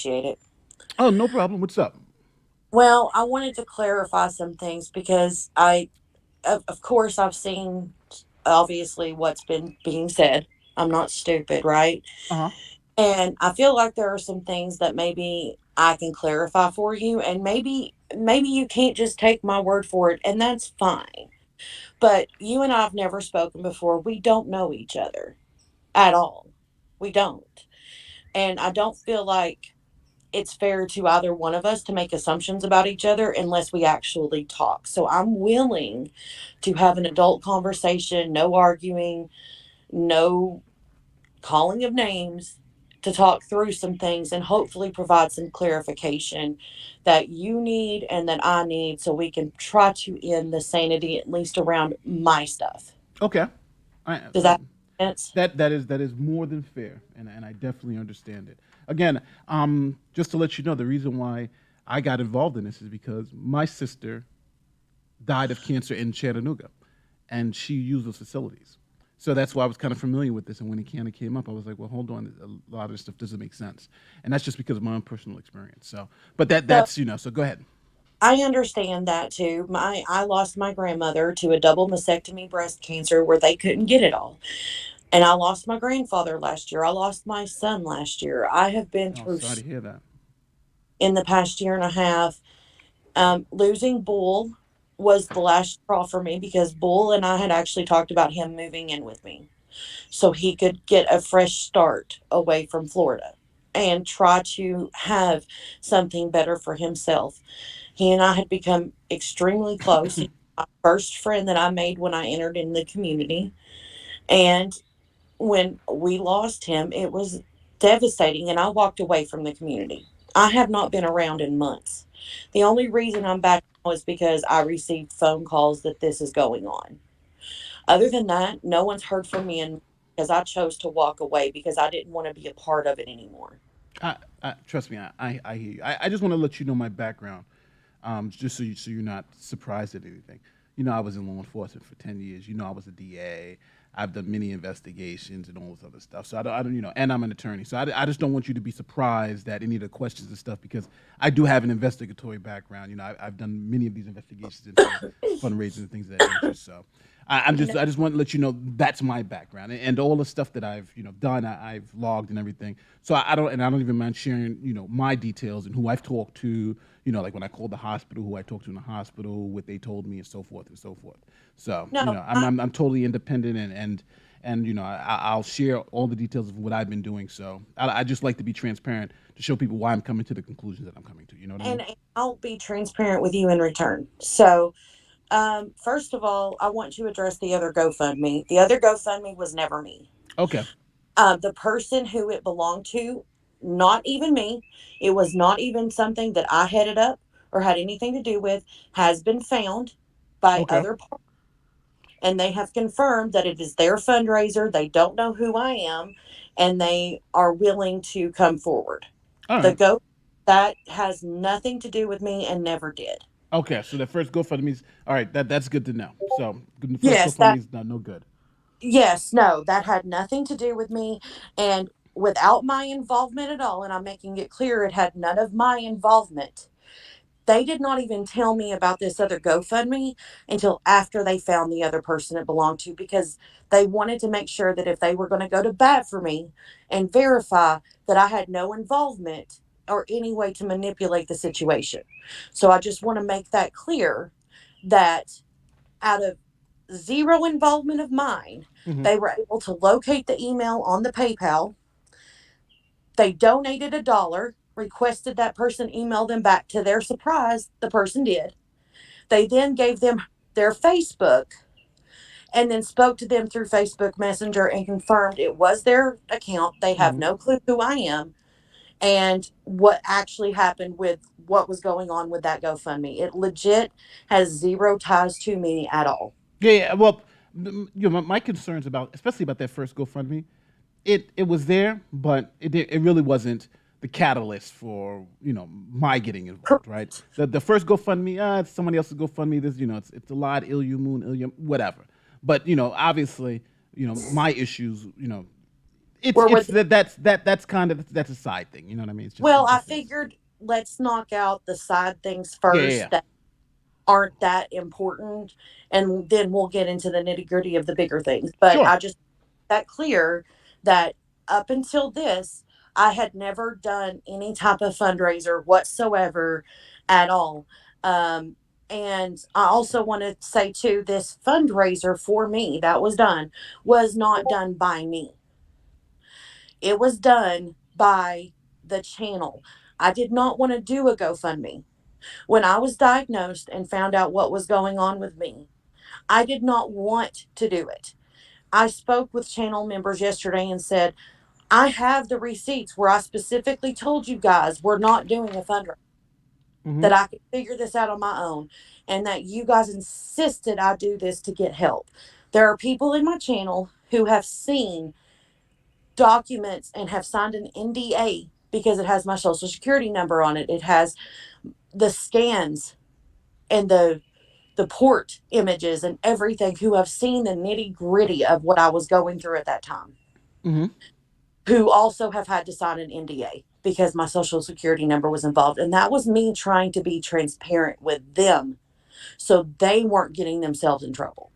appreciate it. Oh, no problem. What's up? Well, I wanted to clarify some things because of course, I've seen obviously what's been being said. I'm not stupid, right? Uh-huh. And I feel like there are some things that maybe I can clarify for you, and maybe you can't just take my word for it, and that's fine. But you and I have never spoken before. We don't know each other at all. We don't. And I don't feel like it's fair to either one of us to make assumptions about each other unless we actually talk. So I'm willing to have an adult conversation, no arguing, no calling of names, to talk through some things and hopefully provide some clarification that you need and that I need so we can try to end the sanity at least around my stuff. Okay. I, Does uh, that make sense? that is more than fair, and I definitely understand it. Again, just to let you know, the reason why I got involved in this is because my sister died of cancer in Chattanooga, and she used those facilities. So that's why I was kind of familiar with this. And when it kind of came up, I was like, well, hold on, a lot of this stuff doesn't make sense, and that's just because of my own personal experience. So, but So that's so go ahead. I understand that too. I lost my grandmother to a double mastectomy breast cancer where they couldn't get it all. And I lost my grandfather last year. I lost my son last year. I have been Oh, through sorry to hear that. in the past year and a half. Losing Bull was the last straw for me because Bull and I had actually talked about him moving in with me so he could get a fresh start away from Florida and try to have something better for himself. He and I had become extremely close. He was my first friend that I made when I entered in the community. And when we lost him, it was devastating, and I walked away from the community. I have not been around in months. The only reason I'm back now is because I received phone calls that this is going on. Other than that, no one's heard from me in because I chose to walk away because I didn't want to be a part of it anymore. Trust me, I hear you. I just want to let you know my background, just so you're not surprised at anything. You know, I was in law enforcement for 10 years. You know, I was a DA. I've done many investigations and all this other stuff. So I don't, and I'm an attorney. So I just don't want you to be surprised at any of the questions and stuff because I do have an investigatory background. You know, I've done many of these investigations into fundraising and things of that nature. So No, I just want to let you know that's my background and all the stuff that I've done. I've logged and everything. So I don't even mind sharing my details and who I've talked to. You know, like when I called the hospital, who I talked to in the hospital, what they told me, and so forth and so forth. So no, I'm totally independent and I'll share all the details of what I've been doing. So I just like to be transparent to show people why I'm coming to the conclusions that I'm coming to. You know what I mean? and I'll be transparent with you in return. So, first of all, I want to address the other GoFundMe. The other GoFundMe was never me. Okay. The person who it belonged to, not even me, it was not even something that I headed up or had anything to do with, has been found by Okay. other parties, and they have confirmed that it is their fundraiser. They don't know who I am, and they are willing to come forward. All The right. go that has nothing to do with me and never did. Okay. So the first GoFundMe is all right. That's good to know. So the first Yes, GoFundMe that is no good. yes, no, that had nothing to do with me, and without my involvement at all, and I'm making it clear it had none of my involvement. They did not even tell me about this other GoFundMe until after they found the other person it belonged to because they wanted to make sure that if they were going to go to bat for me and verify that I had no involvement or any way to manipulate the situation. So I just want to make that clear that out of zero involvement of mine, Hmm. they were able to locate the email on the PayPal. They donated $1, requested that person email them back. To their surprise, the person did. They then gave them their Facebook and then spoke to them through Facebook Messenger and confirmed it was their account. They have Hmm. no clue who I am and what actually happened with what was going on with that GoFundMe. It legit has zero ties to me at all. Yeah. Well, my concerns about, especially about that first GoFundMe, it was there, but it really wasn't the catalyst for my getting involved. Right. Correct. The first GoFundMe, it's somebody else's GoFundMe. This it's a lot. Ilya Moon, Ilya whatever. But obviously my issues Where it's that's kind of that's a side thing. You know what I mean? It's just well, it I just is. figured let's knock out the side things Yeah, yeah, first yeah. that aren't that important, and then we'll get into the nitty gritty of the bigger things. But Sure. I just that clear that up until this, I had never done any type of fundraiser whatsoever at all. Um, and I also want to say too, this fundraiser for me that was not done by me. It was done by the channel. I did not want to do a GoFundMe. When I was diagnosed and found out what was going on with me, I did not want to do it. I spoke with channel members yesterday and said, I have the receipts where I specifically told you guys we're not doing a fundraiser, Mm-hmm. that I could figure this out on my own, and that you guys insisted I do this to get help. There are people in my channel who have seen documents and have signed an NDA because it has my social security number on it. It has the scans and the port images and everything, who have seen the nitty gritty of what I was going through at that time, Mm-hmm. who also have had to sign an NDA because my social security number was involved. And that was me trying to be transparent with them so they weren't getting themselves in trouble.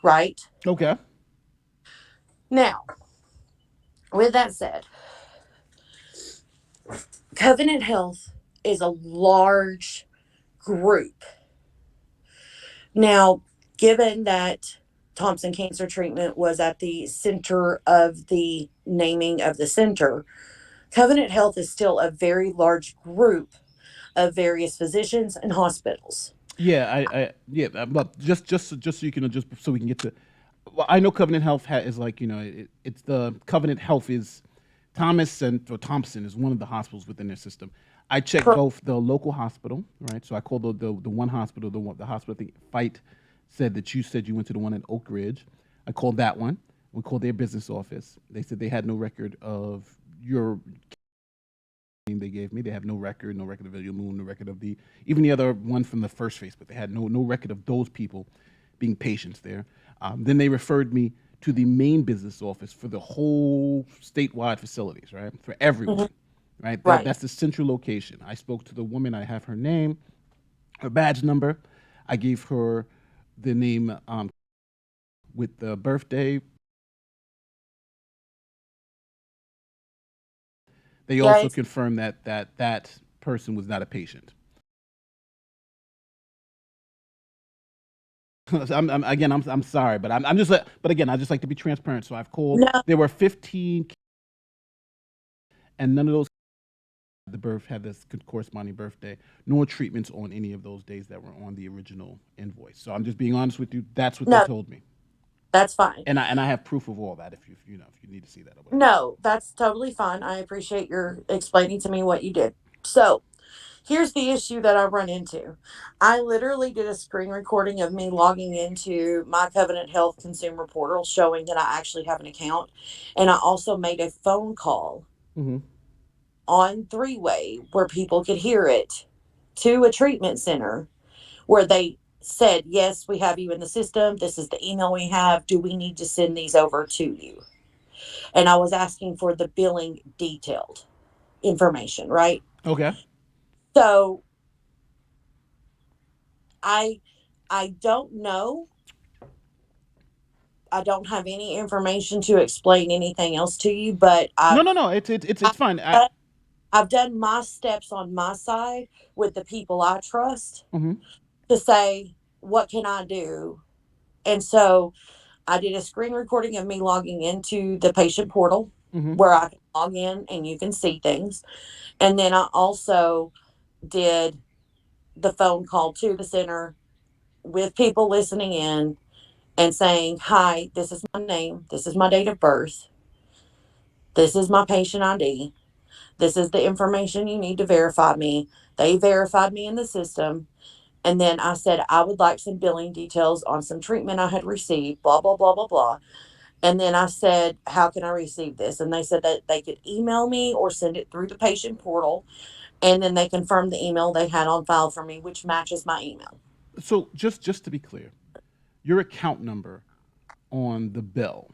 Right? Okay. Now, with that said, Covenant Health is a large group. Now, given that Thompson Cancer Treatment was at the center of the naming of the center, Covenant Health is still a very large group of various physicians and hospitals. Yeah, yeah, but just so you can just so we can get to. Well, I know Covenant Health is like it's the Covenant Health is Thomas and or Thompson is one of the hospitals within their system. I checked Per- both the local hospital, right? So I called the one hospital, the hospital I think Fight said that you said you went to the one in Oak Ridge. I called that one. We called their business office. They said they had no record of your name they gave me. They have no record of Ilya Moon, no record of the even the other one from the first Facebook. They had no record of those people being patients there. Then they referred me to the main business office for the whole statewide facilities, right? For Mhm. everyone, right? Right. That's the central location. I spoke to the woman. I have her name, her badge number. I gave her the name with the birthday. They Yeah. also confirmed that person was not a patient. I'm sorry, but I'm just but again, I just like to be transparent. So I've called. No, There were 15, and none of those the birth had this corresponding birthday, nor treatments on any of those days that were on the original invoice. So I'm just being honest with you. That's what they no, told me, that's fine. and I have proof of all that if if you need to see that or whatever. No, that's totally fine. I appreciate your explaining to me what you did. So, here's the issue that I run into. I literally did a screen recording of me logging into my Covenant Health consumer portal showing that I actually have an account. And I also made a phone call Mm-hmm. on three way where people could hear it to a treatment center where they said, yes, we have you in the system. This is the email we have. Do we need to send these over to you? And I was asking for the billing detailed information, right? Okay. So I I don't know. I don't have any information to explain anything else to you, but No. I've It's fine. done, I've done my steps on my side with the people I trust Mm-hmm. to say what can I do. And so I did a screen recording of me logging into the patient portal Mm-hmm. where I can log in and you can see things. And then I also did the phone call to the center with people listening in and saying, hi, this is my name, this is my date of birth, this is my patient ID, this is the information you need to verify me. They verified me in the system. And then I said, I would like some billing details on some treatment I had received, blah, blah, blah, blah, blah. And then I said, how can I receive this? And they said that they could email me or send it through the patient portal. And then they confirmed the email they had on file for me, which matches my email. So just to be clear, your account number on the bill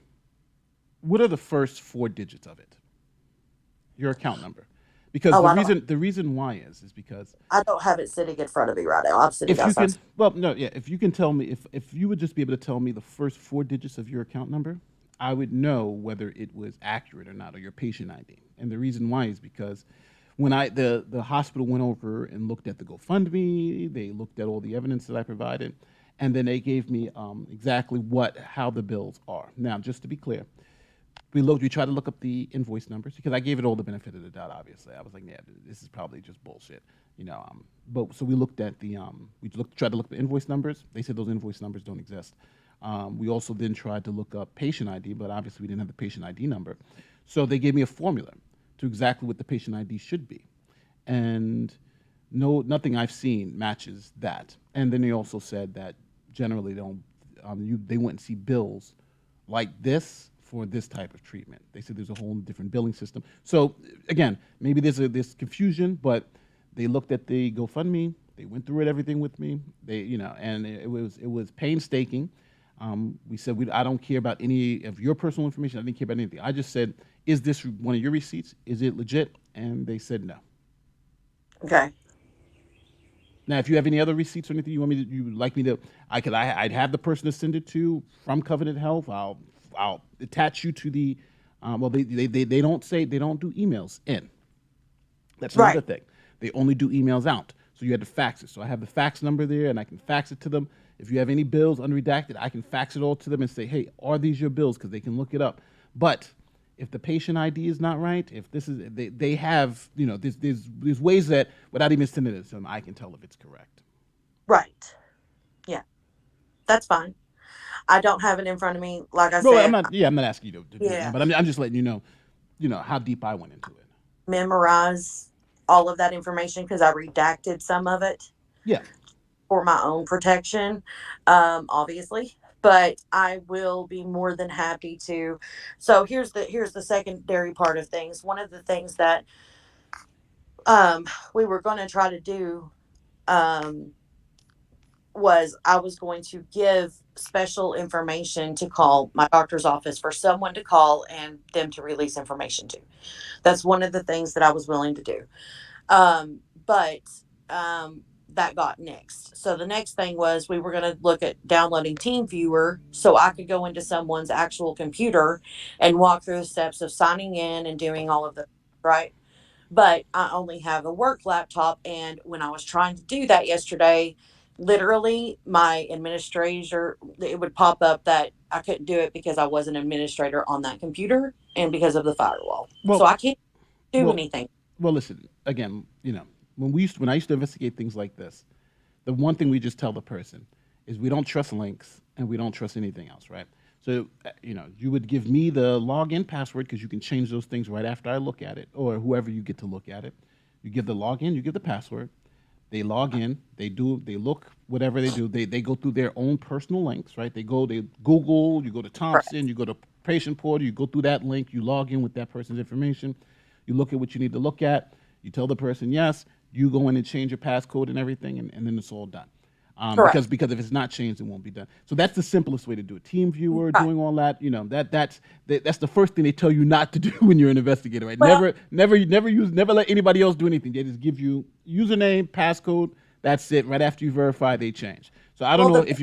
what are the first four digits of it? Your account number. Because Oh, the reason why is because I don't have it sitting in front of me right now. I'm sitting if you outside. can, well, no, yeah, if you can tell me, if you would just be able to tell me the first four digits of your account number, I would know whether it was accurate or not, or your patient ID. And the reason why is because when the hospital went over and looked at the GoFundMe, they looked at all the evidence that I provided, and then they gave me exactly what how the bills are. Now, just to be clear, we tried to look up the invoice numbers because I gave it all the benefit of the doubt. Obviously, I was like, yeah, this is probably just bullshit, you know. But so we looked at the tried to look at the invoice numbers. They said those invoice numbers don't exist. We also then tried to look up patient ID, but obviously we didn't have the patient ID number. So they gave me a formula to exactly what the patient ID should be, and nothing I've seen matches that. And then they also said that generally they wouldn't see bills like this for this type of treatment. They said there's a whole different billing system. So again, maybe there's confusion, but they looked at the GoFundMe, they went through it everything with me. And it was painstaking. We said I don't care about any of your personal information. I didn't care about anything. I just said, is this one of your receipts? Is it legit? And they said no. Okay. Now, if you have any other receipts or anything you would like me to, I'd have the person to send it to from Covenant Health. I'll attach you to the, well, they don't say, they don't do emails in. That's another Right. thing. They only do emails out. So you had to fax it. So I have the fax number there, and I can fax it to them. If you have any bills unredacted, I can fax it all to them and say, hey, are these your bills? Because they can look it up. But if the patient ID is not right, if this is they have, there's ways that without even sending it to them, I can tell if it's correct. Right. Yeah. That's fine. I don't have it in front of me. Like I Well, said, I'm not asking you to do it now, yeah, but I'm just letting how deep I went into it. memorize all of that information because I redacted some of it Yeah. for my own protection, obviously. But I will be more than happy to. So here's the secondary part of things. One of the things that we were going to try to do um, was I was going to give special information to call my doctor's office for someone to call and them to release information to. That's one of the things that I was willing to do. But that got next. So the next thing was we were going to look at downloading TeamViewer so I could go into someone's actual computer and walk through the steps of signing in and doing all of the right. But I only have a work laptop, and when I was trying to do that yesterday, literally my administrator, it would pop up that I couldn't do it because I was an administrator on that computer and because of the firewall. So Well, I can't do well, anything. listen again. When I used to investigate things like this, the one thing we just tell the person is we don't trust links and we don't trust anything else, right? So, you would give me the login password because you can change those things right after I look at it, or whoever you get to look at it. You give the login, you give the password. They log in, they look, whatever they do, they go through their own personal links, right? They Google, you go to Correct. Thompson, you go to patient portal, you go through that link, you log in with that person's information, you look at what you need to look at, you tell the person yes, you go in and change your passcode and everything, and then it's all done. Correct. Because if it's not changed, it won't be done. So that's the simplest way to do it. Team viewer, Right. doing all that, that's the first thing they tell you not to do when you're an investigator, right? Well, Never let anybody else do anything. They just give you username, passcode. That's it. Right after you verify, they change. So I don't well, know the if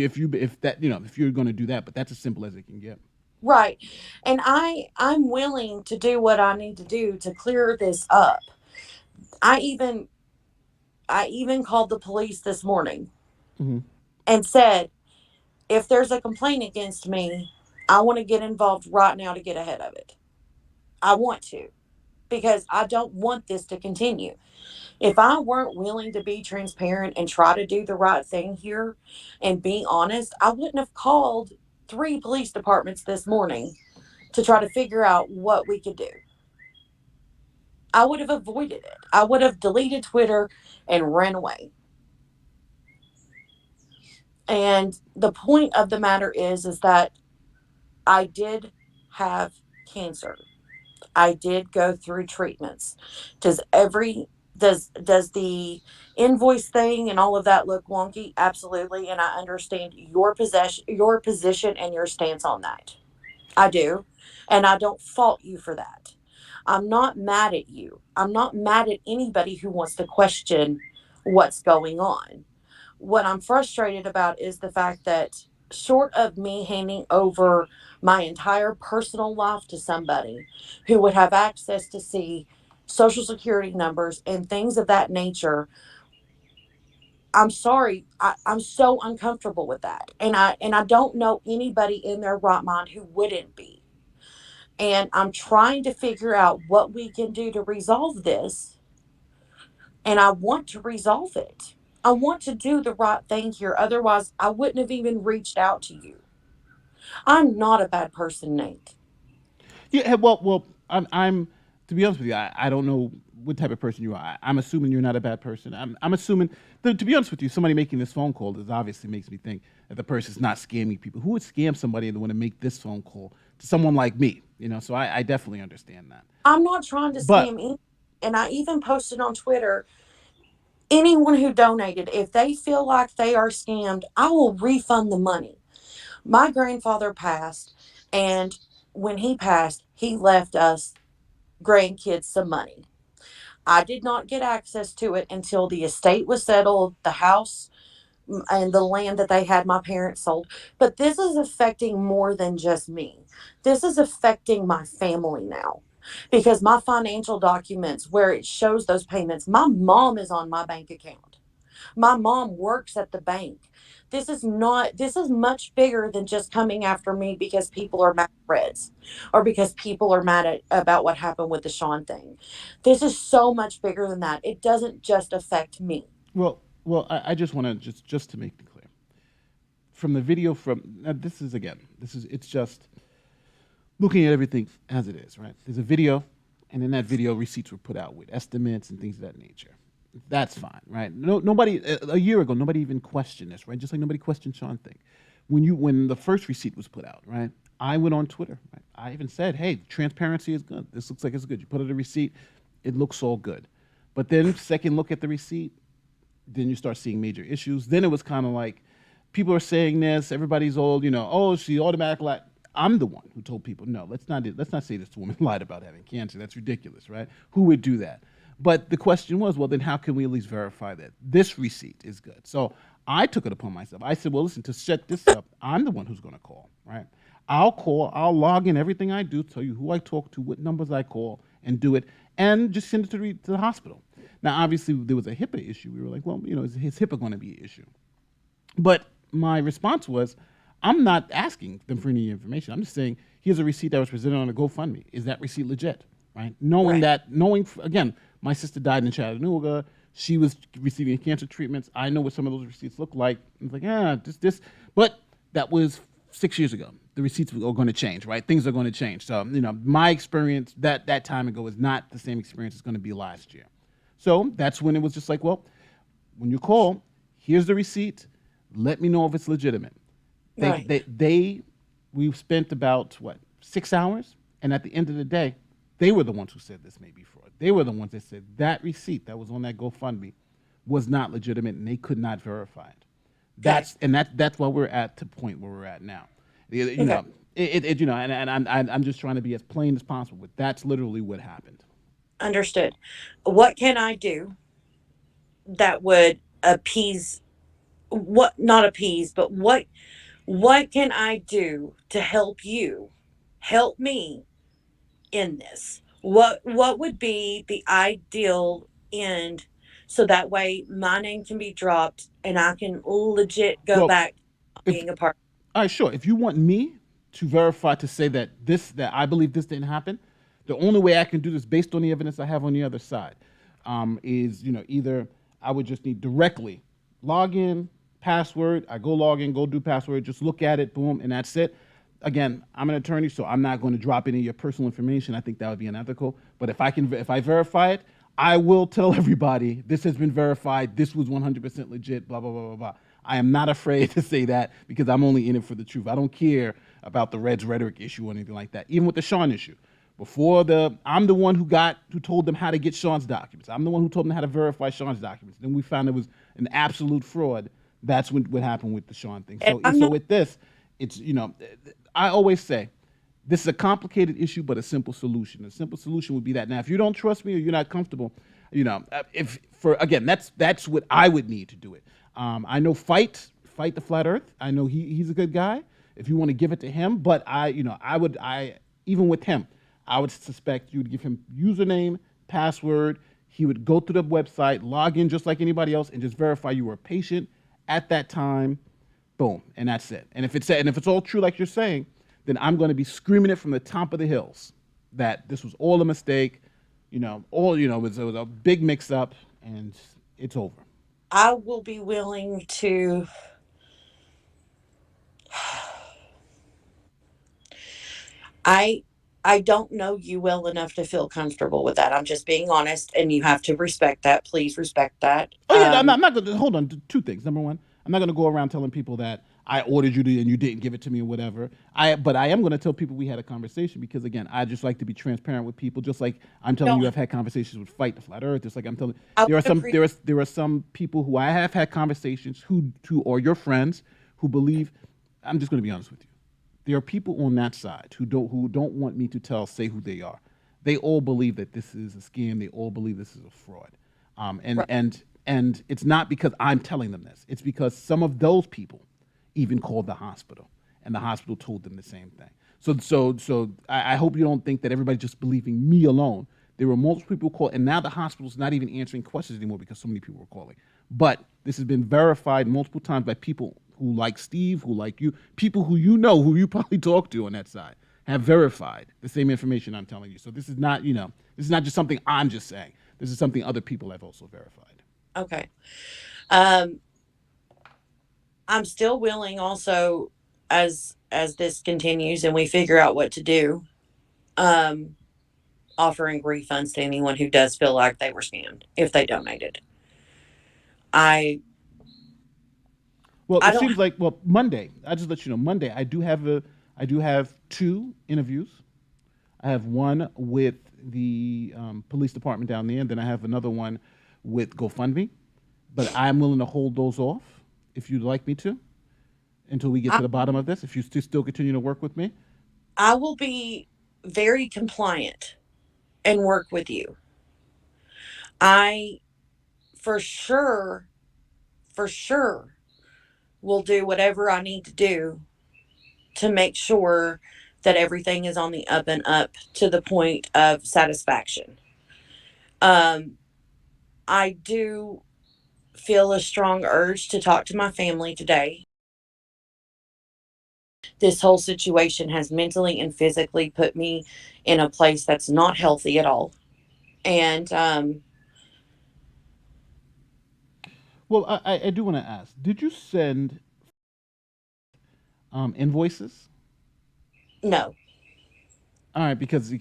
you're going to do that, but that's as simple as it can get. right, and I'm willing to do what I need to do to clear this up. I even I even called the police this morning Hmm. and said, if there's a complaint against me, I want to get involved right now to get ahead of it. I want to because I don't want this to continue. If I weren't willing to be transparent and try to do the right thing here and be honest, I wouldn't have called three police departments this morning to try to figure out what we could do. I would have avoided it. I would have deleted Twitter and ran away. And the point of the matter is that I did have cancer. I did go through treatments. Does the invoice thing and all of that look wonky? Absolutely, and I understand your position and your stance on that. I do. And I don't fault you for that. I'm not mad at you. I'm not mad at anybody who wants to question what's going on. What I'm frustrated about is the fact that, short of me handing over my entire personal life to somebody who would have access to see social security numbers and things of that nature, I'm sorry, I'm so uncomfortable with that. And I don't know anybody in their right mind who wouldn't be. And I'm trying to figure out what we can do to resolve this, and I want to resolve it. I want to do the right thing here. Otherwise, I wouldn't have even reached out to you. I'm not a bad person, Nate. Yeah, well, I'm to be honest with you, I don't know what type of person you are. I'm assuming you're not a bad person. I'm assuming, to be honest with you, somebody making this phone call is obviously makes me think that the person's not scamming people. Who would scam somebody and want to make this phone call to someone like me? So I definitely understand that. I'm not trying to But scam anyone. And I even posted on Twitter, anyone who donated, if they feel like they are scammed, I will refund the money. My grandfather passed, and when he passed, he left us grandkids some money. I did not get access to it until the estate was settled, the house and the land that they had my parents sold. But this is affecting more than just me. This is affecting my family now. Because my financial documents, where it shows those payments, my mom is on my bank account. My mom works at the bank. This is much bigger than just coming after me because people are mad at Reds, or because people are mad about what happened with the Sean thing. This is so much bigger than that. It doesn't just affect me. I just want to just to make it clear from the video from this is again this is it's just looking at everything as it is, right? There's a video, and in that video, receipts were put out with estimates and things of that nature. That's fine, right? No, nobody a year ago, nobody even questioned this, right? Just like nobody questioned Sean thing. When the first receipt was put out, right? I went on Twitter. Right? I even said, "Hey, transparency is good. This looks like it's good. You put out a receipt, it looks all good." But then, second look at the receipt, then you start seeing major issues. Then it was kind of like people are saying this, everybody's old, oh, she automatically. I'm the one who told people, no, let's not say this woman lied about having cancer. That's ridiculous, right? Who would do that? But the question was, well, then how can we at least verify that this receipt is good? So I took it upon myself. I said, well, listen, to set this up, I'm the one who's going to call, right? I'll call, I'll log in everything I do, tell you who I talk to, what numbers I call, and do it, and just send it to the hospital. Now, obviously, there was a HIPAA issue. We were like, well, is HIPAA going to be an issue? But my response was, I'm not asking them for any information. I'm just saying, here's a receipt that was presented on a GoFundMe. Is that receipt legit? Right? Right. Knowing again, my sister died in Chattanooga. She was receiving cancer treatments. I know what some of those receipts look like. I was like, this. But that was 6 years ago. The receipts are going to change, right? Things are going to change. So, my experience that time ago is not the same experience it's going to be last year. So that's when it was just like, well, when you call, here's the receipt. Let me know if it's legitimate. They, Right. they, they, we've spent about 6 hours, and at the end of the day, they were the ones who said this may be fraud. They were the ones that said that receipt that was on that GoFundMe was not legitimate, and they could not verify it. Okay. That's why we're at the point where we're at now. You Okay. know, and I'm just trying to be as plain as possible, but that's literally what happened. Understood. What can I do that would appease, what, not appease, but what can I do to help you, help me in this? What would be the ideal end, so that way my name can be dropped and I can legit go Well, back to if being a part? all right, sure. If you want me to verify to say that I believe this didn't happen, the only way I can do this based on the evidence I have on the other side is either I would just need directly log in, password. I go log in, go do password, just look at it, boom, and that's it. Again, I'm an attorney, so I'm not going to drop any of your personal information. I think that would be unethical. But if I verify it, I will tell everybody this has been verified. This was 100% legit. Blah blah blah blah blah. I am not afraid to say that because I'm only in it for the truth. I don't care about the Reds rhetoric issue or anything like that. Even with the Sean issue, I'm the one who told them how to get Sean's documents. I'm the one who told them how to verify Sean's documents. Then we found it was an absolute fraud. That's what happened with the Sean thing. And So I'm so not. with this, it's I always say, This is a complicated issue, but a simple solution. A simple solution would be that. Now, if you don't trust me or you're not comfortable, if for again, that's what I would need to do it. I know fight the flat Earth. I know he's a good guy. If you want to give it to him, but I even with him, I would suspect you would give him username, password. He would go to the website, log in just like anybody else, and just verify you were a patient at that time. Boom, and that's it. And if it's all true, like you're saying, then I'm going to be screaming it from the top of the hills that this was all a mistake. It was a big mix-up, and it's over. I will be willing to. I I don't know you well enough to feel comfortable with that. I'm just being honest, and you have to respect that. Please respect that. Oh yeah, I'm not going to hold on. Two things. Number one, I'm not going to go around telling people that I ordered you to and you didn't give it to me or whatever. But I am going to tell people we had a conversation because again, I just like to be transparent with people. Just like I'm telling you, Don't. I've had conversations with Fight the Flat Earth. Just like I'm telling I there would are some appreciate. there are some people who I have had conversations who or your friends who believe. I'm just going to be honest with you. There are people on that side who don't want me to say who they are. They all believe that this is a scam. They all believe this is a fraud. Um, and Right. and and it's not because I'm telling them this. It's because some of those people even called the hospital, and the hospital told them the same thing. So I hope you don't think that everybody's just believing me alone. There were multiple people called, and now the hospital's not even answering questions anymore because so many people were calling. But this has been verified multiple times by people who like Steve, who like you, people who you probably talk to on that side, have verified the same information I'm telling you. So this is not just something I'm just saying. This is something other people have also verified. Okay. Um, I'm still willing also as this continues and we figure out what to do, um, offering refunds to anyone who does feel like they were scammed if they donated. I Well, I it don't seems like Monday. I just let you know Monday. I do have two interviews. I have one with the police department down there, and then I have another one with GoFundMe. But I'm willing to hold those off if you'd like me to until we get I, to the bottom of this. If you still continue to work with me. I will be very compliant and work with you. I for sure for sure will do whatever I need to do to make sure that everything is on the up and up to the point of satisfaction. Um, I do feel a strong urge to talk to my family today. This whole situation has mentally and physically put me in a place that's not healthy at all. And Well, I do want to ask: did you send invoices? no, All right, because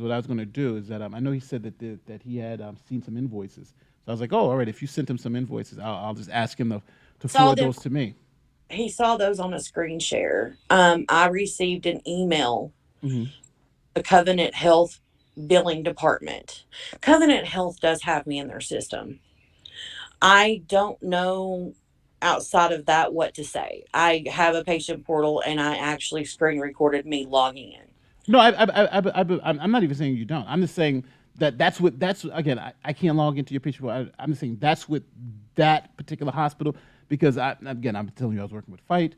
what I was going to do is that I know he said that he had seen some invoices. So I was like, oh, all right. If you sent him some invoices, I'll just ask him to saw forward them. those to me. He saw those on a screen share. I received an email, Hmm. the Covenant Health billing department. Covenant Health does have me in their system. I don't know outside of that what to say. I have a patient portal and I actually screen recorded me logging in. No, I'm not even saying you don't. I'm just saying that's again. I can't log into your patient. I'm just saying that's what that particular hospital because I'm telling you I was working with Fight.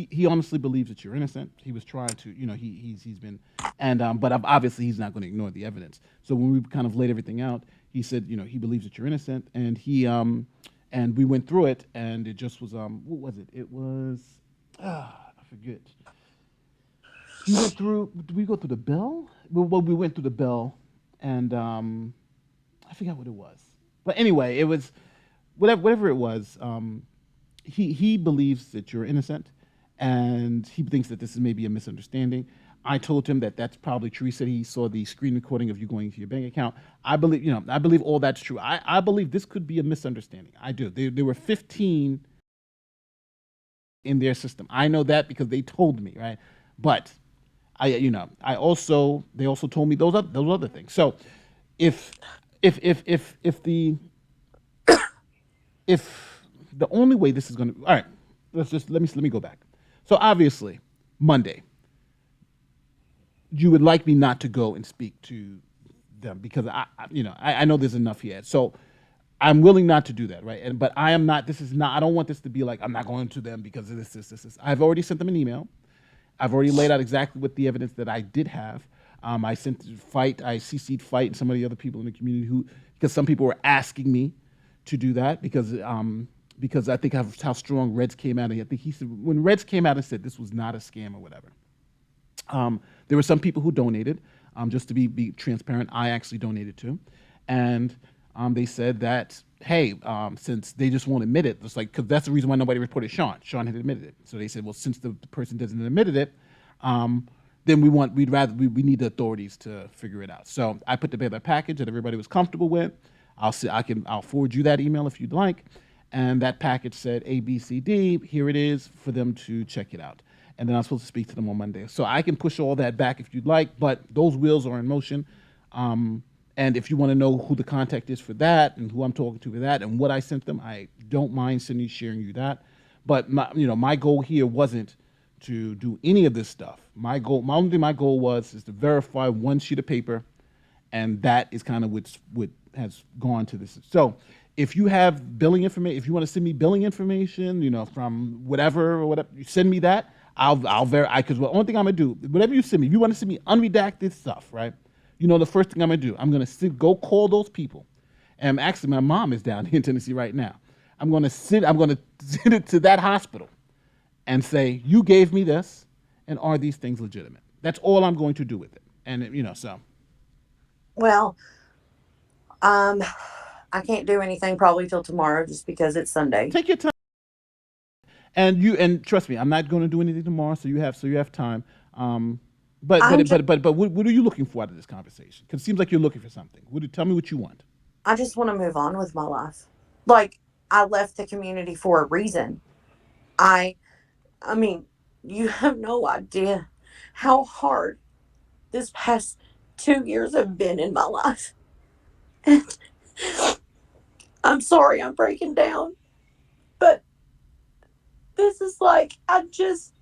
He honestly believes that you're innocent. He was trying to he's been and but obviously he's not going to ignore the evidence. So when we kind of laid everything out, he said he believes that you're innocent and he and we went through it and it just was what was it? It was I forget. We went through. Did we go through the bell? Well, we went through the bell, and I forgot what it was. But anyway, it was whatever it was. He believes that you're innocent, and he thinks that this is maybe a misunderstanding. I told him that that's probably true. He said he saw the screen recording of you going to your bank account. I believe all that's true. I believe this could be a misunderstanding. I do. There were 15 in their system. I know that because they told me, right? But I also they also told me those other things. So if if if the only way this is going to all right, let me go back. So obviously Monday you would like me not to go and speak to them because I know there's enough here. So I'm willing not to do that, right? And but I am not. This is not. I don't want this to be like I'm not going to them because of this. I've already sent them an email. I've already laid out exactly what the evidence that I did have. I sent Fight. I CC'd Fight and some of the other people in the community who, because some people were asking me to do that because I think how strong Reds came out. I think he said when Reds came out and said this was not a scam or whatever. There were some people who donated. Just to be transparent, I actually donated too, and they said that hey, since they just won't admit it, it's like because that's the reason why nobody reported Sean. Sean had admitted it, so they said, well, since the person doesn't admit it, then we need the authorities to figure it out. So I put together a package that everybody was comfortable with. I'll forward you that email if you'd like, and that package said A B C D. Here it is for them to check it out, and then I'm supposed to speak to them on Monday. So I can push all that back if you'd like, but those wheels are in motion. And if you want to know who the contact is for that and who I'm talking to for that and what I sent them, I don't mind sharing you that. But my goal here wasn't to do any of this stuff. My goal was is to verify one sheet of paper, and that is kind of what has gone to this. So if you have billing information, if you want to send me billing information, from whatever or whatever, you send me that. I'll verify because the only thing I'm gonna do, whatever you send me, if you want to send me unredacted stuff, right? The first thing I'm gonna do, I'm gonna go call those people. And actually, my mom is down here in Tennessee right now. I'm gonna send it to that hospital and say, you gave me this, and are these things legitimate? That's all I'm going to do with it. And so Well, um, I can't do anything probably till tomorrow just because it's Sunday. take your time. And trust me, I'm not going to do anything tomorrow, so you have time. But I'm just what are you looking for out of this conversation? Because it seems like you're looking for something. Tell me what you want. I just want to move on with my life. Like I left the community for a reason. I I mean, you have no idea how hard this past 2 years have been in my life. And I'm sorry I'm breaking down, but this is like I just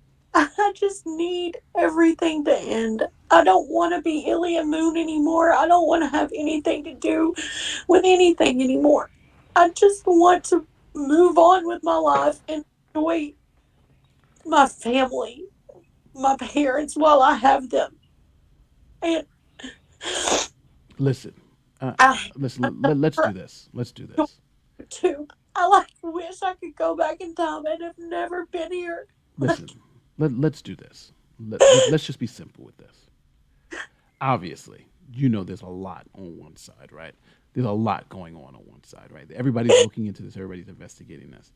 need everything to end. I don't want to be Ilya Moon anymore. I don't want to have anything to do with anything anymore. I just want to move on with my life and enjoy my family, my parents while I have them. And Listen, I listen. Let's do this. Let's do don't this. want to. I like wish I could go back in time and have never been here. Like Listen. Let's do this. Let's just be simple with this. Obviously, there's a lot on one side, right? There's a lot going on one side, right? Everybody's looking into this. Everybody's investigating this.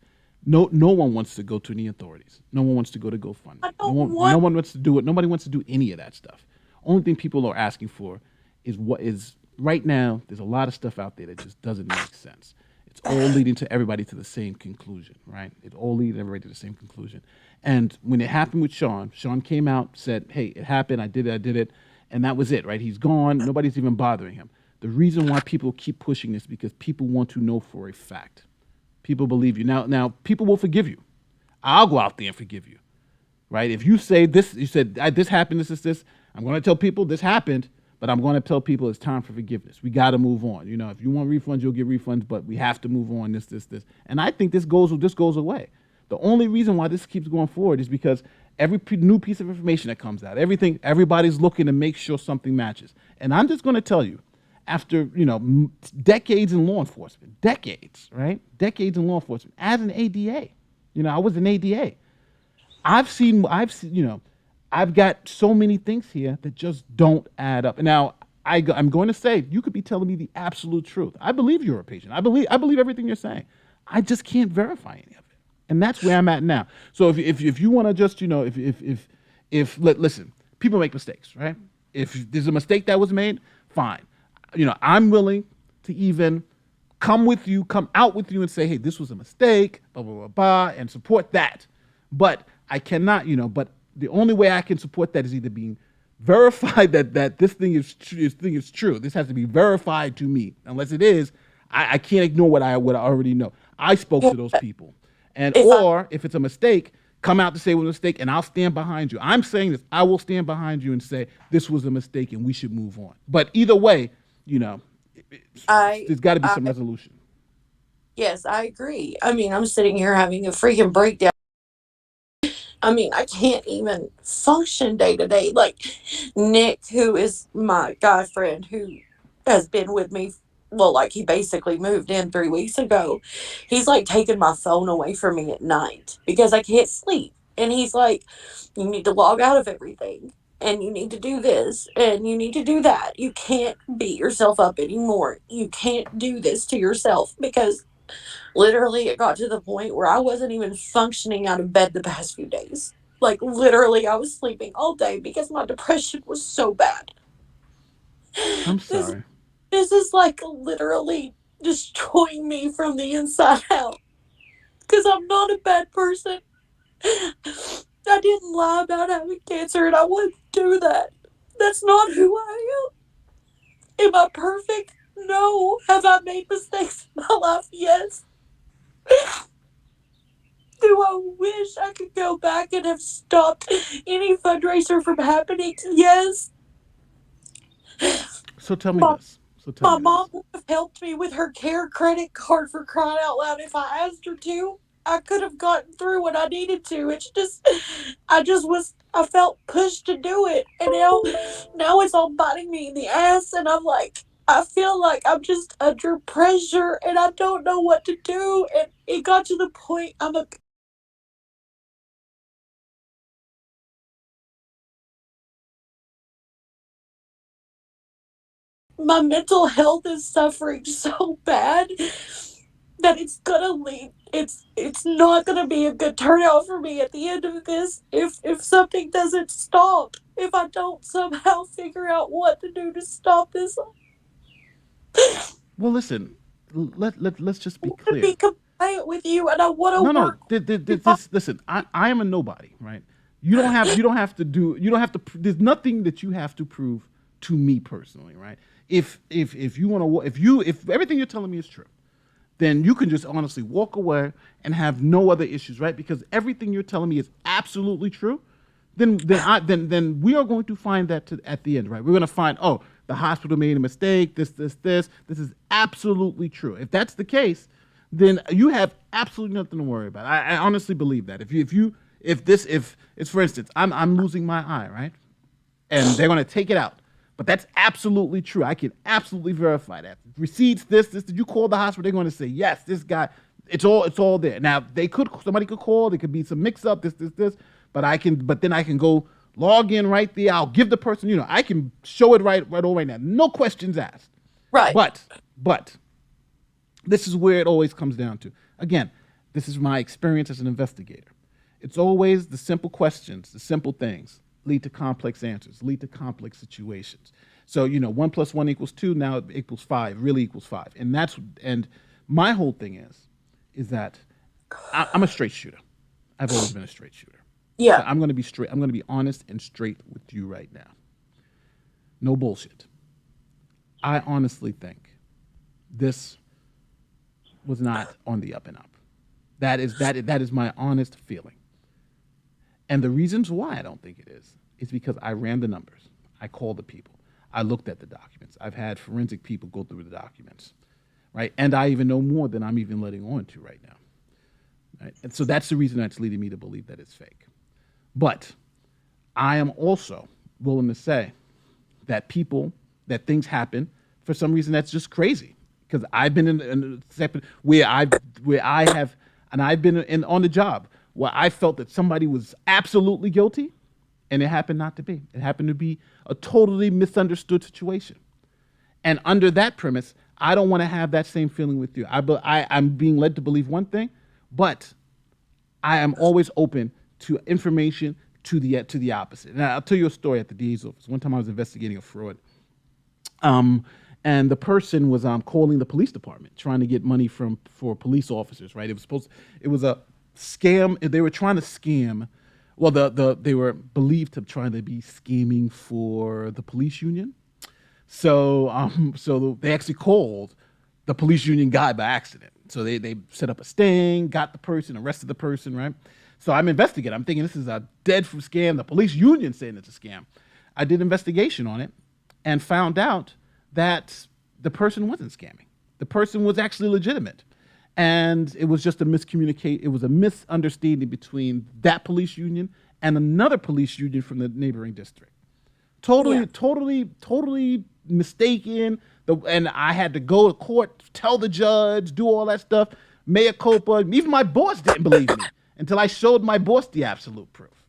No one wants to go to any authorities. No one wants to go to I GoFundMe. don't No want. one wants to do it. Nobody wants to do any of that stuff. Only thing people are asking for is what is right now. There's a lot of stuff out there that just doesn't make sense. It's all leading to everybody to the same conclusion, right? It all leads everybody to the same conclusion. And when it happened with Sean came out, said, "Hey, it happened. I did it," and that was it, right? He's gone. Nobody's even bothering him. The reason why people keep pushing this is because people want to know for a fact. People believe you. Now people will forgive you. I'll go out there and forgive you, right? If you say this, you said this happened, this. I'm going to tell people this happened, but I'm going to tell people it's time for forgiveness. We got to move on. If you want refunds, you'll get refunds, but we have to move on. This, and I think this goes away. The only reason why this keeps going forward is because every new piece of information that comes out, everybody's looking to make sure something matches. And I'm just going to tell you, after decades in law enforcement, right? Decades in law enforcement as an ADA. I was an ADA. I've got so many things here that just don't add up. Now, I'm going to say you could be telling me the absolute truth. I believe you're a patient. I believe everything you're saying. I just can't verify any of it, and that's where I'm at now. So if you want to just listen, people make mistakes, right? If there's a mistake that was made, fine. I'm willing to even come out with you and say, hey, this was a mistake, blah, blah, blah, blah, and support that. But I cannot, but the only way I can support that is either being verified that this thing is true. This has to be verified to me. Unless it is, I can't ignore what I already know. I spoke to those people. And If I or if it's a mistake, come out to say it was a mistake, and I'll stand behind you. I'm saying this. I will stand behind you and say this was a mistake and we should move on. But either way, you know, I there's got to be I some resolution. yes, I agree. I mean, I'm sitting here having a freaking breakdown. I mean, I can't even function day to day. Like Nick, who is my guy friend who has been with me, well, like he basically moved in 3 weeks ago. He's like taking my phone away from me at night because I can't sleep. And he's like, you need to log out of everything. And you need to do this and you need to do that. You can't beat yourself up anymore. You can't do this to yourself because literally, it got to the point where I wasn't even functioning out of bed the past few days. Like, literally, I was sleeping all day because my depression was so bad. I'm This, sorry. this is like literally destroying me from the inside out. Because I'm not a bad person. I didn't lie about having cancer and I wouldn't do that. That's not who I am. Am I perfect? No. Have I made mistakes in my life? Yes. Do I wish I could go back and have stopped any fundraiser from happening? Yes. So tell me My, this. So tell my me mom this. would have helped me with her care credit card for crying out loud if I asked her to. I could have gotten through what I needed to. I felt pushed to do it. And now it's all biting me in the ass. And I'm like, I feel like I'm just under pressure and I don't know what to do. And it got to the point my mental health is suffering so bad that it's gonna lead it's not gonna be a good turnout for me at the end of this if something doesn't stop, if I don't somehow figure out what to do to stop this. Well, listen. Let's just I be want to clear. be compliant with you and I want to No, no. work with you. Listen. I am a nobody, right? You don't have to do. You don't have to. There's nothing that you have to prove to me personally, right? If you want to, if everything you're telling me is true, then you can just honestly walk away and have no other issues, right? Because everything you're telling me is absolutely true. Then we are going to find that at the end, right? We're going to find, oh, the hospital made a mistake. This is absolutely true. If that's the case, then you have absolutely nothing to worry about. I honestly believe that. If it's, for instance, I'm losing my eye, right? And they're going to take it out. But that's absolutely true. I can absolutely verify that. Receipts, this. Did you call the hospital? They're going to say yes. This guy. It's all there. Now somebody could call. There could be some mix up. This. But then I can go log in right there. I'll give the person. I can show it right all right now. No questions asked. Right. But this is where it always comes down to. Again, this is my experience as an investigator. It's always the simple questions, the simple things lead to complex answers, lead to complex situations. So, 1 + 1 = 2, now it equals 5, really equals 5. And my whole thing is that I'm a straight shooter. I've always been a straight shooter. So Yeah. I'm going to be straight. I'm going to be honest and straight with you right now. No bullshit. I honestly think this was not on the up and up. That is my honest feeling. And the reasons why I don't think it is because I ran the numbers. I called the people. I looked at the documents. I've had forensic people go through the documents, right? And I even know more than I'm even letting on to right now, right? And so that's the reason that's leading me to believe that it's fake. But I am also willing to say that things happen for some reason that's just crazy. Because I've been in a step I've been on the job where I felt that somebody was absolutely guilty, and it happened not to be. It happened to be a totally misunderstood situation. And under that premise, I don't want to have that same feeling with you. I'm being led to believe one thing, but I am always open to information to the opposite. And I'll tell you a story at the DA's office. One time I was investigating a fraud, um, and the person was calling the police department trying to get money for police officers. Right? It was a scam. They were trying to scam. Well, they were believed to trying to be scheming for the police union. So they actually called the police union guy by accident. So they set up a sting, got the person, arrested the person, right? So I'm investigating. I'm thinking this is a dead from scam. The police union saying it's a scam. I did investigation on it and found out that the person wasn't scamming. The person was actually legitimate. And it was just a miscommunicate. It was a misunderstanding between that police union and another police union from the neighboring district. Yeah. Totally mistaken. And I had to go to court, tell the judge, do all that stuff. Mea culpa. Even my boss didn't believe me until I showed my boss the absolute proof.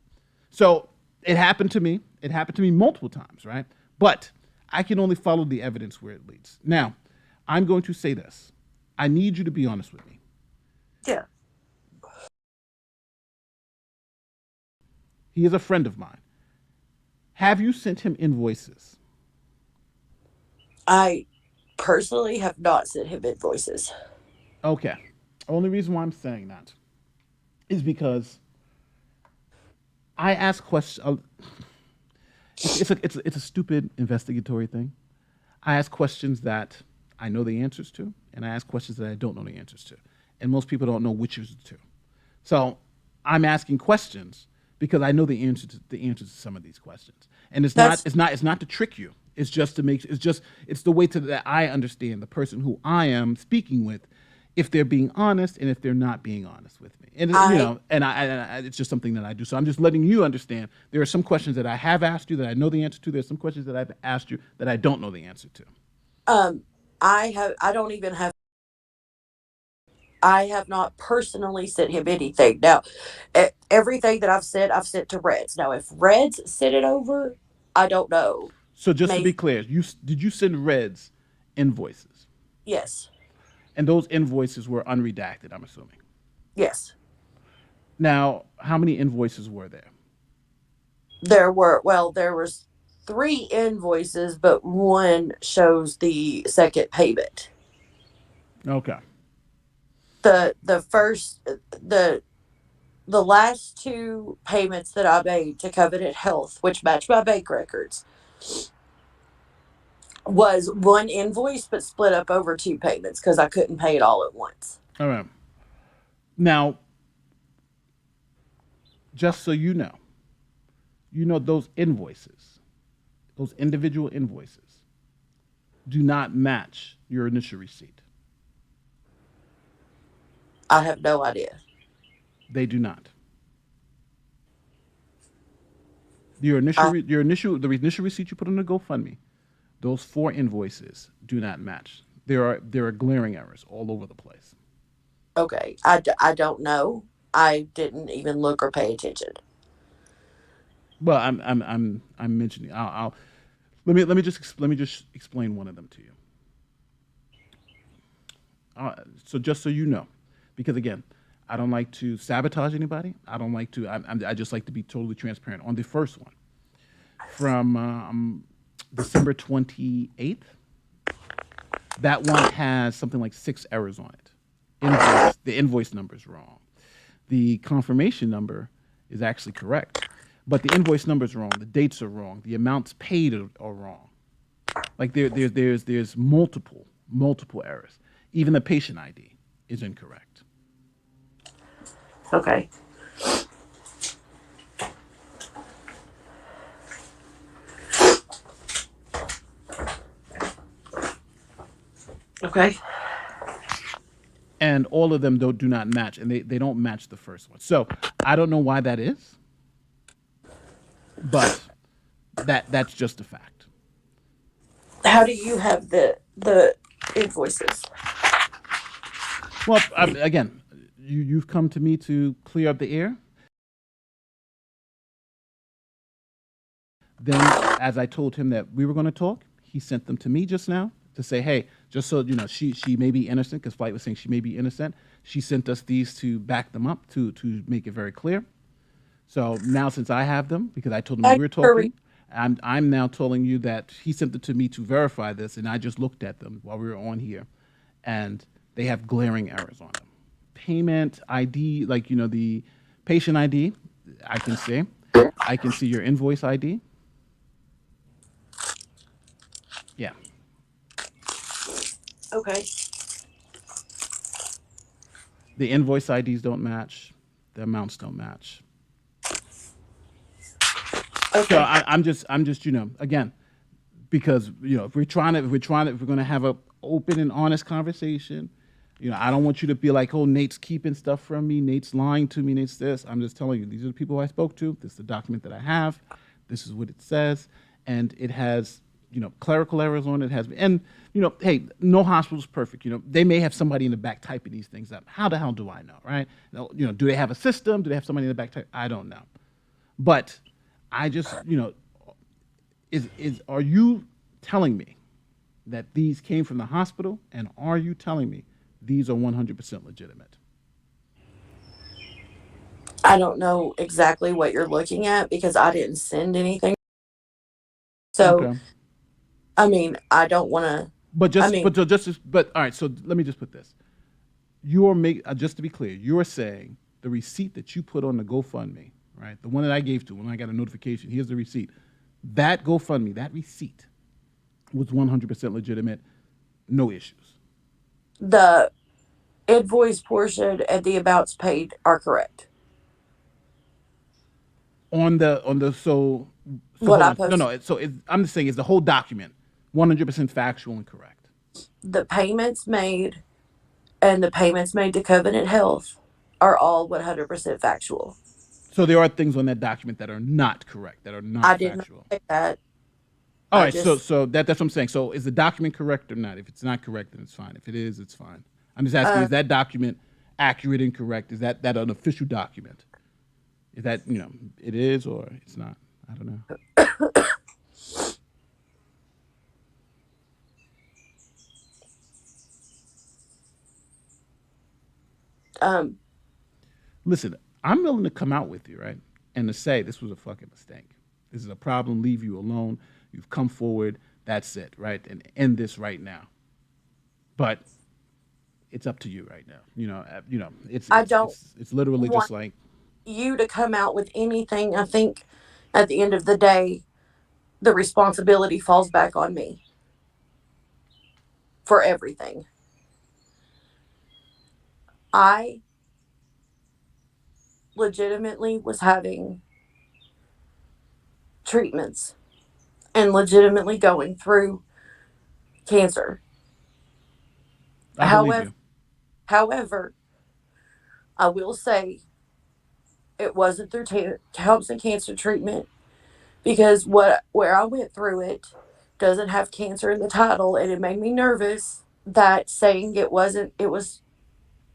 So it happened to me. It happened to me multiple times, right? But I can only follow the evidence where it leads. Now, I'm going to say this. I need you to be honest with me. Yeah. He is a friend of mine. Have you sent him invoices? I personally have not sent him invoices. Okay. Only reason why I'm saying that is because I ask questions. It's a stupid investigatory thing. I ask questions that I know the answers to, and I ask questions that I don't know the answers to, and most people don't know which is the two. So I'm asking questions because I know the answers to some of these questions, and That's it's not to trick you. It's just to make it's the way to that I understand the person who I am speaking with, if they're being honest and if they're not being honest with me. And I it's just something that I do. So I'm just letting you understand there are some questions that I have asked you that I know the answer to. There's some questions that I've asked you that I don't know the answer to. um I don't even have I have not personally sent him anything. Now, everything that I've sent to Reds. Now, if Reds sent it over, I don't know. So just to be Maybe clear, did you send Reds invoices? yes, And those invoices were unredacted, I'm assuming. yes. Now, how many invoices were there? There was three invoices, but one shows the second payment. Okay. The first the last two payments that I made to Covenant Health, which match my bank records, was one invoice but split up over two payments because I couldn't pay it all at once. All right. Now, just so you know those invoices, those individual invoices, do not match your initial receipt. I have no idea. They do not. I The initial receipt you put on the GoFundMe, those four invoices do not match. There are glaring errors all over the place. okay. I don't know. I didn't even look or pay attention. Well, I'm mentioning. Let me just explain one of them to you. So just so you know, because again, I don't like to sabotage anybody. I don't like to. I just like to be totally transparent. On the first one, from December 28th, that one has something like 6 errors on it. The invoice number is wrong. The confirmation number is actually correct, but the invoice number is wrong. The dates are wrong. The amounts paid are wrong. Like there's multiple errors. Even the patient ID is incorrect. Okay. Okay. And all of them do not match, and they don't match the first one. So I don't know why that is, but that's just a fact. How do you have the invoices? Well, again, you've come to me to clear up the air. Then, as I told him that we were going to talk, he sent them to me just now to say, hey, just so you know, she may be innocent because Flight was saying she may be innocent. She sent us these to back them up to make it very clear. So now, since I have them, because I told him we I were hurry. talking, I'm now telling you that he sent it to me to verify this, and I just looked at them while we were on here, and they have glaring errors on them. Payment ID, like the patient ID, I can see. I can see your invoice ID. Yeah. Okay. The invoice IDs don't match. The amounts don't match. So Okay. I'm just, again, because if we're going to have a open and honest conversation, I don't want you to be like, oh, Nate's keeping stuff from me, Nate's lying to me, Nate's this. I'm just telling you, these are the people I spoke to. This is the document that I have. This is what it says, and it has clerical errors on it. Has and hey, no hospital's perfect. They may have somebody in the back typing these things up. How the hell do I know, right? Do they have a system? Do they have somebody in the back type? I don't know, but I just is are you telling me that these came from the hospital, and are you telling me these are 100% legitimate? I don't know exactly what you're looking at because I didn't send anything. So, Okay, I mean, I don't want to. but I just mean, but just but all right. So let me just put this: you are make just to be clear, you are saying the receipt that you put on the GoFundMe, right? The one that I gave to when I got a notification. Here's the receipt. That GoFundMe, that receipt was 100% legitimate, no issues. the invoice portion and the amounts paid are correct. On the so What hold I on, no posted, no. I'm just saying, is the whole document 100% factual and correct? the payments made and the payments made to Covenant Health are all 100% factual. So there are things on that document that are not correct, that are not I did not factual. say that. All I right, so just, so that's what I'm saying. So is the document correct or not? If it's not correct, then it's fine. If it is, it's fine. I'm just asking: uh, is that document accurate and correct? Is that an official document? Is that it is or it's not? I don't know. um, Listen, I'm willing to come out with you, right, and to say this was a fucking mistake. This is a problem. Leave you alone. You've come forward. That's it, right, and end this right now. But it's up to you right now. It's I it's don't it's it's literally want just like, you to come out with anything. I think at the end of the day, the responsibility falls back on me for everything. I legitimately was having treatments and legitimately going through cancer. I believe However, you. however, I will say it wasn't through Thompson cancer treatment because what where I went through it doesn't have cancer in the title, and it made me nervous that saying it wasn't. It was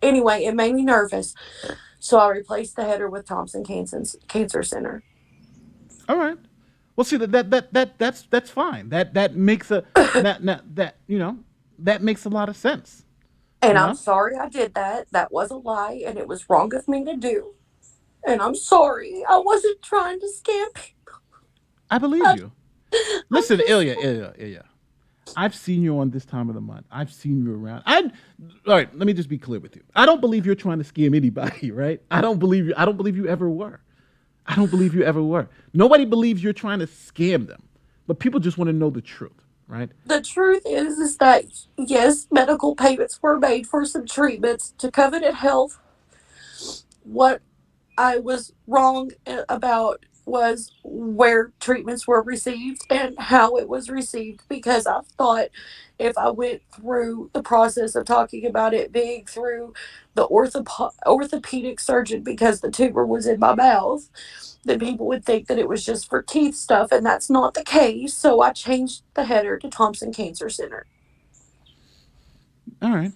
anyway. It made me nervous, so I replaced the header with Thompson Cancer Center, All right. Well, see that's fine. That makes a that makes a lot of sense. and You I'm know, sorry I did that. That was a lie, and it was wrong of me to do. And I'm sorry. I wasn't trying to scam people. I believe I, you. I'm Listen, just Ilya. I've seen you on this time of the month. I've seen you around. I All right. Let me just be clear with you. I don't believe you're trying to scam anybody, right? I don't believe you. I don't believe you ever were. I don't believe you ever were. Nobody believes you're trying to scam them, but people just want to know the truth, right? the truth is that yes, medical payments were made for some treatments to Covenant Health. What I was wrong about was where treatments were received and how it was received because I thought if I went through the process of talking about it being through the orthopedic surgeon because the tumor was in my mouth, then people would think that it was just for teeth stuff, and that's not the case. So I changed the header to Thompson Cancer Center. All right.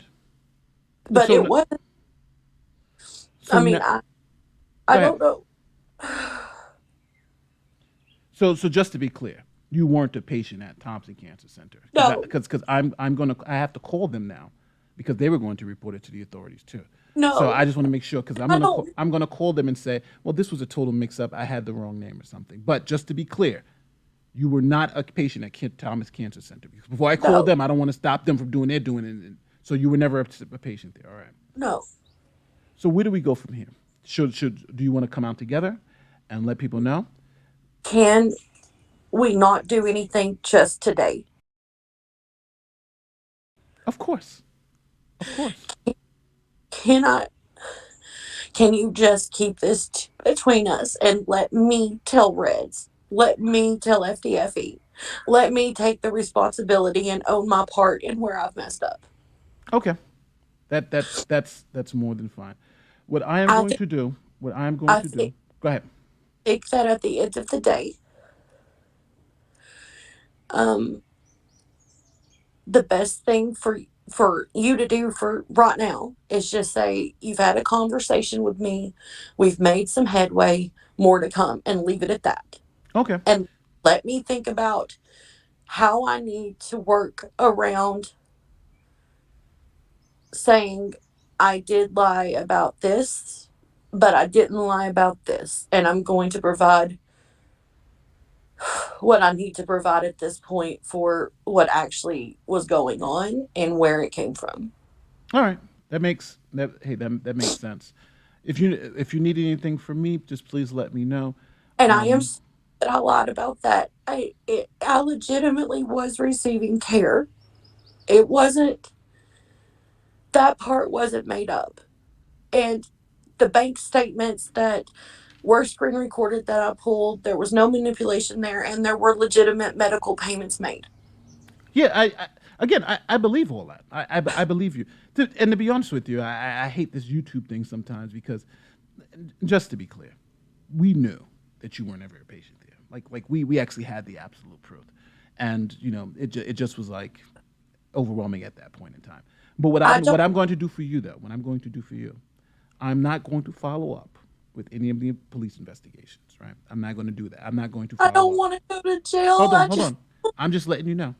But So it was, so I mean, now, I go ahead. don't know. So just to be clear, you weren't a patient at Thompson Cancer Center because No, I have to call them now because they were going to report it to the authorities too. So I no, just want to make sure because I don't. I'm gonna call them and say, well, this was a total mix up. I had the wrong name or something. But just to be clear, you were not a patient at Thomas Cancer Center because before I call No, them, I don't want to stop them from doing their doing it. So you were never a patient there. All right. no. So where do we go from here? Should do you want to come out together and let people know? Can we not do anything just today? Of course, of course. Can I? Can you just keep this between us and let me tell Reds? Let me tell FDFE. Let me take the responsibility and own my part in where I've messed up. Okay, that's more than fine. What I am I going think to do, what I am going I to do. Go ahead. think that at the end of the day, um, the best thing for you to do for right now is just say you've had a conversation with me, we've made some headway, more to come, and leave it at that. Okay. And let me think about how I need to work around saying I did lie about this, but I didn't lie about this, and I'm going to provide what I need to provide at this point for what actually was going on and where it came from. All right. That makes that. Hey, that makes sense. If you need anything from me, just please let me know. And I am Um, sorry that I lied about that. I legitimately was receiving care. It wasn't, that part wasn't made up. And the bank statements that were screen recorded that I pulled, there was no manipulation there, and there were legitimate medical payments made. yeah. I believe all that. I believe you. And to be honest with you, I hate this YouTube thing sometimes because, just to be clear, we knew that you weren't ever a patient there. Like we actually had the absolute proof, and it just was like overwhelming at that point in time. But I don't what I'm going to do for you though, what I'm going to do for you, I'm not going to follow up with any of the police investigations. Right? I'm not going to do that. I'm not going to I follow don't up. want to go to jail. Hold on, I hold just on. I'm just letting you know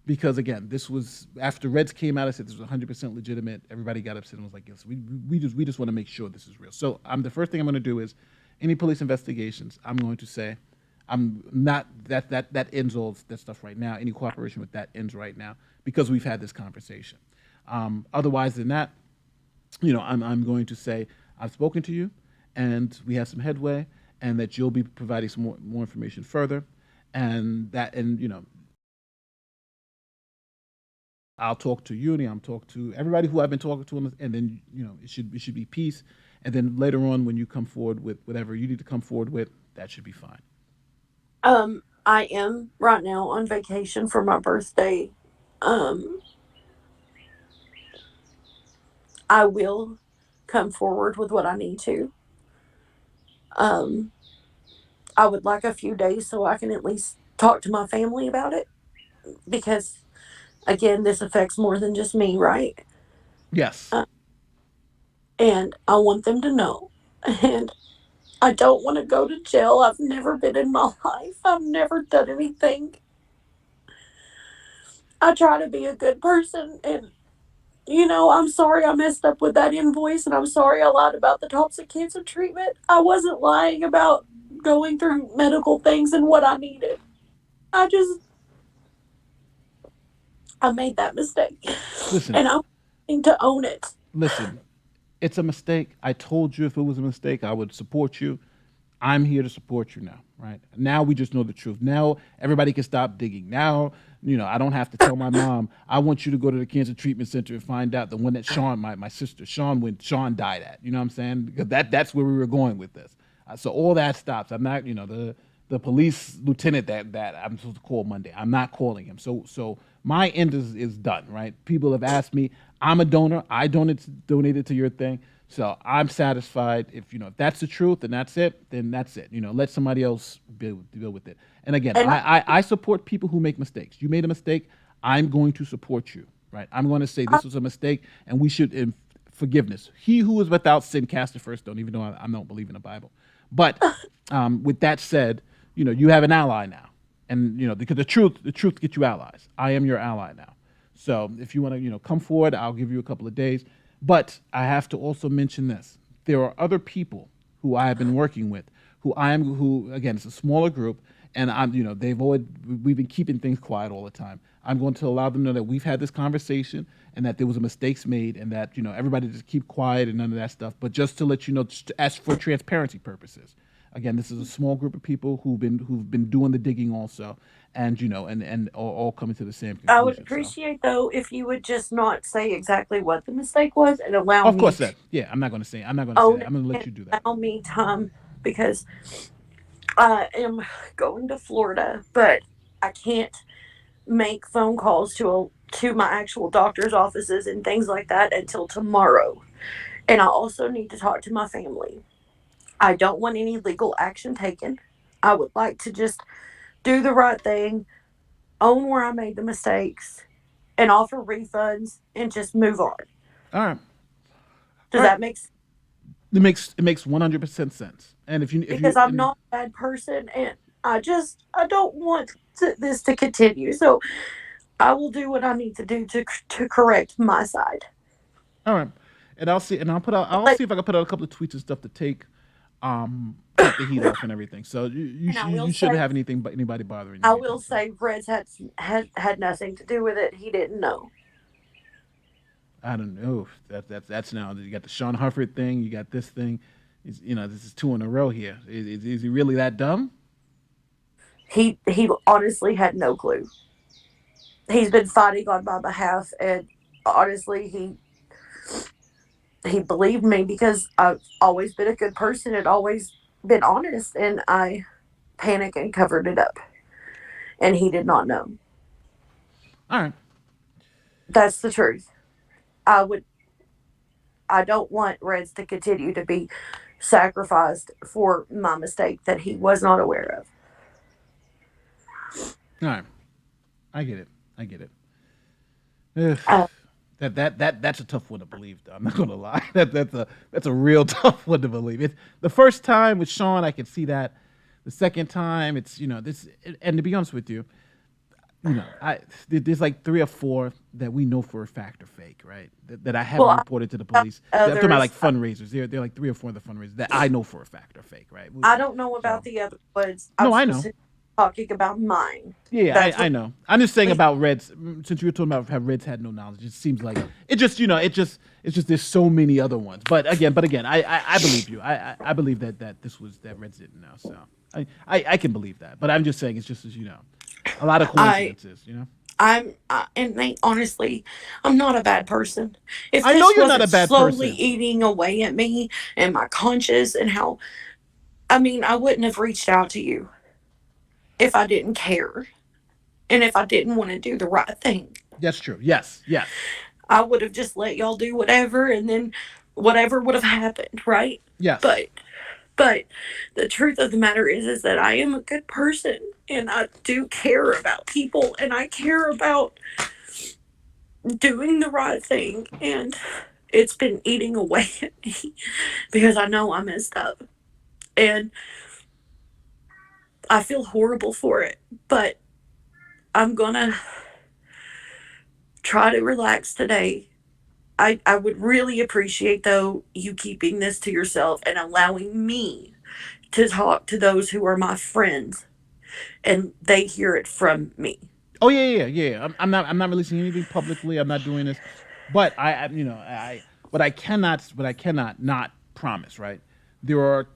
because again, this was after Reds came out. I said this was 100% legitimate. Everybody got upset and was like, "Yes, we just want to make sure this is real." So I'm the first thing I'm going to do is any police investigations. I'm going to say I'm not that ends all that stuff right now. Any cooperation with that ends right now because we've had this conversation. Otherwise than that, I'm going to say I've spoken to you, and we have some headway, and that you'll be providing some more information further, and I'll talk to Uni. I'm talk to everybody who I've been talking to, and then it should be peace. And then later on, when you come forward with whatever you need to come forward with, that should be fine. I am right now on vacation for my birthday. Um I will come forward with what I need to. Um I would like a few days so I can at least talk to my family about it because again, this affects more than just me, right? Yes. Uh, and I want them to know. And I don't want to go to jail. I've never been in my life. I've never done anything. I try to be a good person, and I'm sorry I messed up with that invoice, and I'm sorry I lied about the toxic cancer treatment. I wasn't lying about going through medical things and what I needed. I just, I made that mistake. Listen, And I'm willing to own it. listen. It's a mistake. I told you if it was a mistake, I would support you. I'm here to support you now, right? Now we just know the truth. Now everybody can stop digging. Now, I don't have to tell my mom, I want you to go to the cancer treatment center and find out the one that Sean, my sister, Sean, when Sean died at. You know what I'm saying? Because that's where we were going with this. So all that stops. I'm not, the police lieutenant that I'm supposed to call Monday. I'm not calling him. So my end is done, right? People have asked me. I'm a donor. I donated to your thing. So I'm satisfied. If that's the truth, then that's it. Then that's it. Let somebody else deal with it. And again, And I support people who make mistakes. You made a mistake. I'm going to support you. Right. I'm going to say I, this was a mistake, and we should forgiveness. He who is without sin cast the first stone. Even though I don't believe in the Bible, but with that said, you have an ally now, and because the truth gets you allies. I am your ally now. So if you want to, come forward, I'll give you a couple of days. But I have to also mention this: there are other people who I have been working with, who again, it's a smaller group, and we've been keeping things quiet all the time. I'm going to allow them to know that we've had this conversation and that there was a mistakes made, and that everybody just keep quiet and none of that stuff. But just to let you know, just to ask for transparency purposes. Again, this is a small group of people who've been doing the digging also, and and all coming to the same I would conclusion. So, appreciate though if you would just not say exactly what the mistake was and allow of course, me that to yeah, I'm not going to say own that. it I'm going to let and you do that. allow me time because I am going to Florida, but I can't make phone calls to my actual doctor's offices and things like that until tomorrow. And I also need to talk to my family. I don't want any legal action taken. I would like to just do the right thing, own where I made the mistakes, and offer refunds and just move on. All right, Does all right. that make sense? It makes 100% sense. And if Because you I'm and not a bad person and I don't want this to continue. So I will do what I need to do to correct my side. all right, and I'll see, and I'll Like, see if I can put out a couple of tweets and stuff to take the heat off and everything. So and you shouldn't have anything but anybody bothering you I or will anything. So say, Reds had nothing to do with it. He didn't know. I don't know. That's now you got the Sean Hufford thing. You got this thing. This is two in a row here. Is he really that dumb? He honestly had no clue. He's been fighting on my behalf, and honestly, he believed me because I've always been a good person and always been honest, and I panicked and covered it up, and he did not know. All right. That's the truth. I would. I don't want Reds to continue to be sacrificed for my mistake that he was not aware of. All right. I get it. I get it. Ugh. Uh, That's a tough one to believe. Though I'm not gonna lie. That's a real tough one to believe. It's the first time with Sean, I can see that. The second time, it's this. And to be honest with you, I there's like three or four that we know for a fact are fake, right? That I well, haven't I reported to the about police. I'm talking about like others. fundraisers. They're like three or four of the fundraisers that I know for a fact are fake, right? I don't know So about the other ones. I'm no, I know. specifically talking about mine. Yeah, That's I what know. I'm just saying we. about Reds. Since you were talking about how Reds had no knowledge, it seems like it's just there's so many other ones. But again, I believe you. I believe that Reds didn't know. So I can believe that. But I'm just saying it's just as a lot of I coincidences. and they honestly, I'm not a bad person. If I know this you're not a wasn't bad slowly person. eating away at me and my conscience and how, I mean, I wouldn't have reached out to you if I didn't care and if I didn't want to do the right thing. That's true. Yes, yes, I would have just let y'all do whatever and then whatever would have happened, right? yes. But but the truth of the matter is that I am a good person and I do care about people and I care about doing the right thing, and it's been eating away at me because I know I messed up and I feel horrible for it, but I'm gonna try to relax today. I would really appreciate though you keeping this to yourself and allowing me to talk to those who are my friends and they hear it from me. Oh yeah. I'm not releasing anything publicly. I'm not doing this, but but I cannot not promise. Right, there are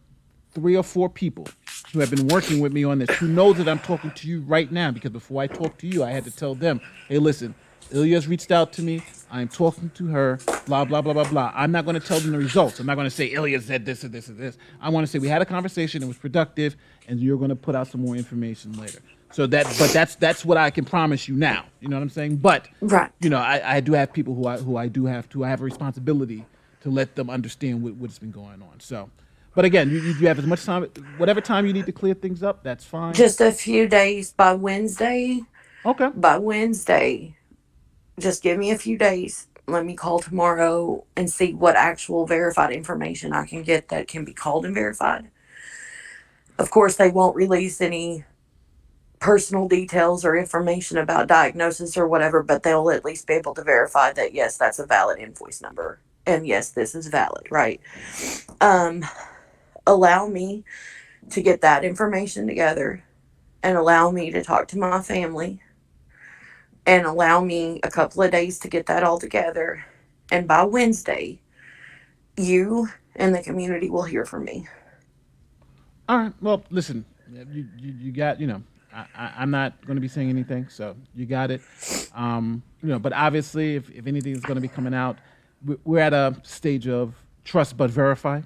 three or four people who have been working with me on this who knows that I'm talking to you right now because before I talked to you, I had to tell them, hey, listen, Ilya's reached out to me. I'm talking to her. Blah blah blah blah blah. I'm not going to tell them the results. I'm not going to say Ilya said this and this and this. I want to say we had a conversation. It was productive, and you're going to put out some more information later. But that's what I can promise you now. You know what I'm saying? But Right. I do have people who I have a responsibility to let them understand what's been going on. So, but again, you have as much time, whatever time you need to clear things up. That's fine. Just a few days by Wednesday. Okay. By Wednesday, just give me a few days. Let me call tomorrow and see what actual verified information I can get that can be called and verified. Of course, they won't release any personal details or information about diagnosis or whatever, but they'll at least be able to verify that yes, that's a valid invoice number. And yes, this is valid, right? Um, Allow me to get that information together and allow me to talk to my family and allow me a couple of days to get that all together. And by Wednesday, you and the community will hear from me. All right. Well, listen, you got. I'm not going to be saying anything, so you got it. But obviously, if anything is going to be coming out, we're at a stage of trust but verify.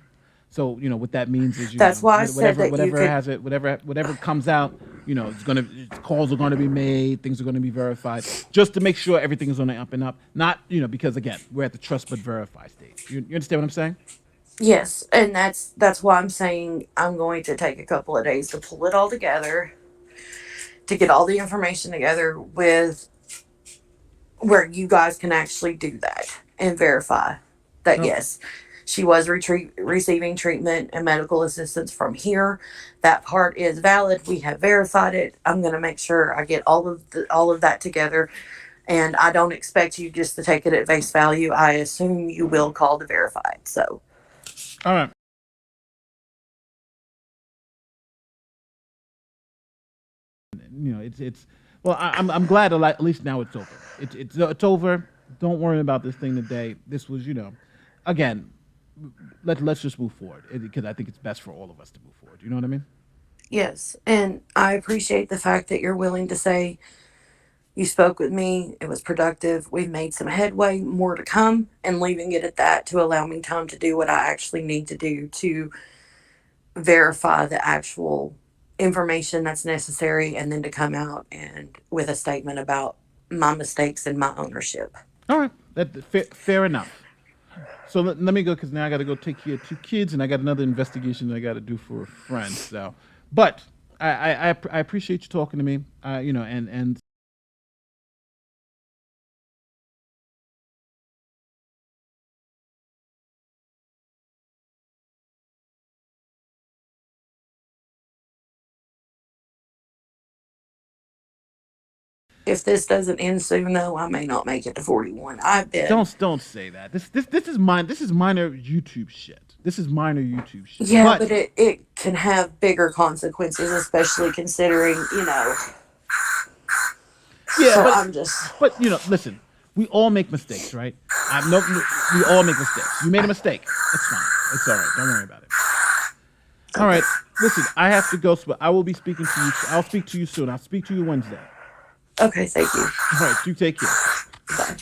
So what that means is That's why I said whatever that you could. whatever comes out, calls are going to be made, things are going to be verified, just to make sure everything is on the up and up. Not because again we're at the trust but verify stage. You understand what I'm saying? Yes, and that's why I'm saying I'm going to take a couple of days to pull it all together, to get all the information together with where you guys can actually do that and verify that Okay. yes, she was receiving treatment and medical assistance from here. That part is valid. We have verified it. I'm going to make sure I get all of that together, and I don't expect you just to take it at face value. I assume you will call to verify it. So All right. It's well, I'm glad at least now it's over. It's over. Don't worry about this thing today. This was again, let's just move forward because I think it's best for all of us to move forward. You know what I mean? yes, and I appreciate the fact that you're willing to say you spoke with me. It was productive. We've made some headway, more to come, and leaving it at that to allow me time to do what I actually need to do to verify the actual information that's necessary and then to come out and with a statement about my mistakes and my ownership. All right, fair enough. So let me go because now I got to go take care of two kids and I got another investigation that I got to do for a friend. So, but I appreciate you talking to me. And If this doesn't end soon, though, I may not make it to 41. I've been. don't say that. This is mine. This is minor YouTube shit. This is minor YouTube shit. Yeah, But but it can have bigger consequences, especially considering. yeah, So I'm just. but listen. We all make mistakes, right? I'm no. We all make mistakes. You made a mistake. It's fine. It's all right. Don't worry about it. All Okay. right. Listen, I have to go, but I will be speaking to you. I'll speak to you soon. I'll speak to you Wednesday. Okay, thank you. All right. You take care. Bye.